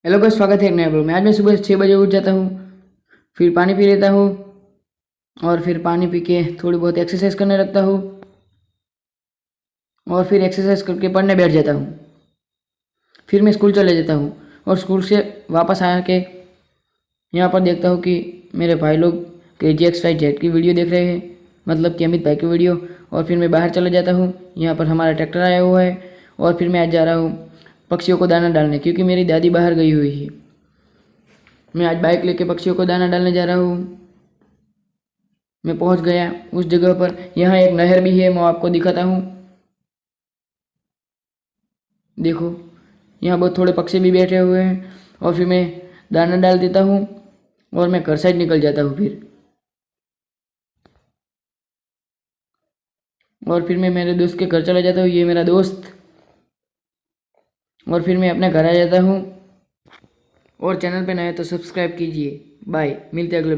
Hello guys, स्वागत है एक नए ब्लॉग में। आज मैं सुबह 6 बजे उठ जाता हूँ, फिर पानी पी लेता हूँ और फिर पानी पी के थोड़ी बहुत एक्सरसाइज करने लगता हूँ और फिर एक्सरसाइज करके पढ़ने बैठ जाता हूँ। फिर मैं स्कूल चले जाता हूँ और स्कूल से वापस आके यहाँ पर देखता हूँ कि मेरे भाई लोग KGXYZ की वीडियो देख रहे हैं, मतलब कि अमित भाई की वीडियो। और फिर मैं बाहर चला जाता हूँ, यहाँ पर हमारा ट्रैक्टर आया हुआ है और फिर मैं आज जा रहा हूँ पक्षियों को दाना डालने, क्योंकि मेरी दादी बाहर गई हुई है। मैं आज बाइक लेके पक्षियों को दाना डालने जा रहा हूँ। मैं पहुंच गया उस जगह पर। यहाँ एक नहर भी है, मैं आपको दिखाता हूँ। देखो, यहाँ बहुत थोड़े पक्षी भी बैठे हुए हैं और फिर मैं दाना डाल देता हूँ और मैं घर साइड निकल जाता हूँ फिर मैं मेरे दोस्त के घर चला जाता हूँ, ये मेरा दोस्त। और फिर मैं अपने घर आ जाता हूँ। और चैनल पे नए तो सब्सक्राइब कीजिए। बाय, मिलते हैं अगले